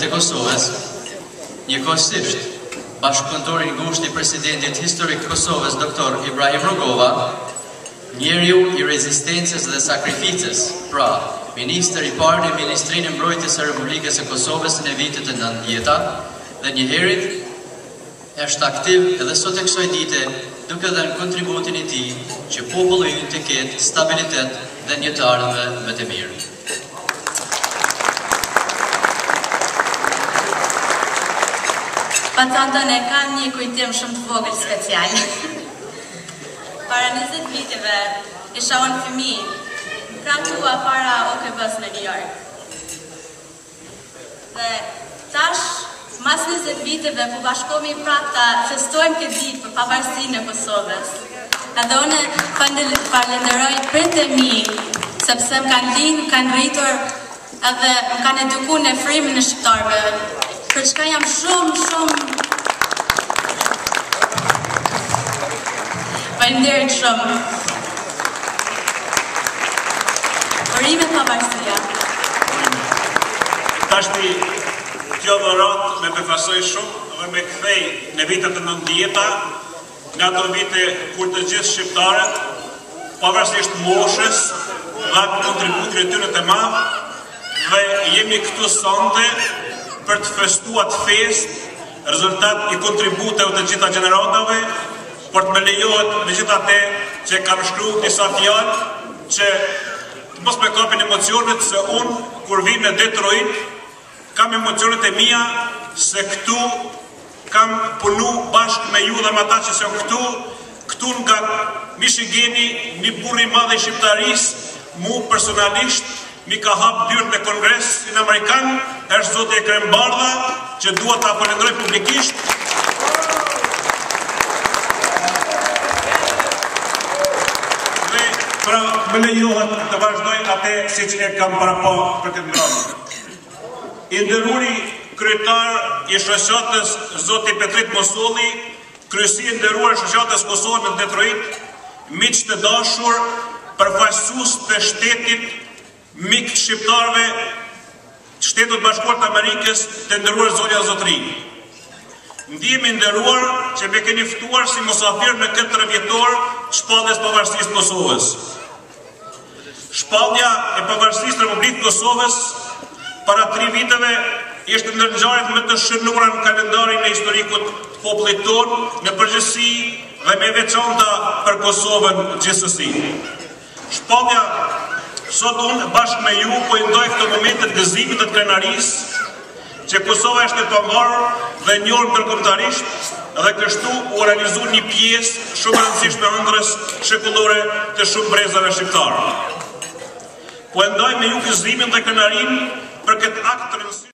e Kosovës, njëkohësisht bashkëpunëtori i ngushtë i presidentit historik të Kosovës, Dr. Ibrahim Rugova, njeriu i rezistencës dhe sakrificës, pra ministër i parë në Ministrinë e Mbrojtjes së Republikës së Kosovës në vitet e 90-ta dhe njëherët është aktiv edhe sot e kësaj dite, duke dhënë kontributin e tij që populli ynë të ketë stabilitet dhe një të ardhme më të mirë. Pacanton e kam një kujtim shumë të vogël special. Para 20 viteve isha unë fëmijë, praktua para OKB-s në New York. Dhe tash, mas 20 viteve, po bashkohemi prapë ta festojmë këtë ditë për pavarësinë e Kosovës. Edhe unë falenderoj prindërit e mi, sepse më kanë lindur, më kanë rritur edhe më kanë edukuar në frymën e shqiptarëve. Për çka jam shumë faleminderit shumë. Urime pavarësia. Tashti kjo dhuratë me befasoj shumë dhe me kthej në vitet e 90-ta, në ato vite kur të gjithë shqiptarët, pavarësisht moshës, dhanë kontributin e tyre të madh, dhe jemi këtu sonte për të festuar fest, rezultat i kontributeve të gjitha gjeneratave, por të më lejohet megjithatë që kam shkruar disa fjalë që të mos me kapin emocionet, se unë kur vi në Detroit kam emocionet e mia se këtu kam punu bashkë me ju dhe me ata që janë këtu nga Michigani, një burr i madh i shqiptarisë, mu personalisht mi ka hap dyert në Kongresin Amerikan, është zoti Ekrem Bardha, që dua ta falenderoj publikisht. Dhe pra më lejohet të vazhdoj atë siç e kam paraqë për këtë ndërmarrje. I nderuari kryetar i shoqatës zoti Petrit Mosolli, kryesi i nderuar shoqatës Kosovë në Detroit, miq të dashur, përfaqësues të shtetit, mik shqiptarëve, Shtetit Bashkuar të Amerikës, të nderuar zonja zotëri. Ndihemi nderuar që me keni ftuar si mosafir në këtë 3 vjetor shpalljes pavarësisë të Kosovës. Shpallja e pavarësisë të Republikës Kosovës para 3 viteve ishte ndër ngjarjet më të shënuara në kalendarin e historikut të popullit tonë në përgjithësi dhe me veçanta për Kosovën gjithsesi. Shpallja sot unë bashkë me ju po i ndoj këto momentet gëzimit të krenarisë që Kosova është e pavarur dhe njohur ndërkombëtarisht dhe kështu u organizu një pjesë shumë e rëndësishme e ëndrrës shekullore të shumë brezave shqiptarë. Po e ndoj me ju gëzimin dhe krenarin për këtë akt të rëndësishëm.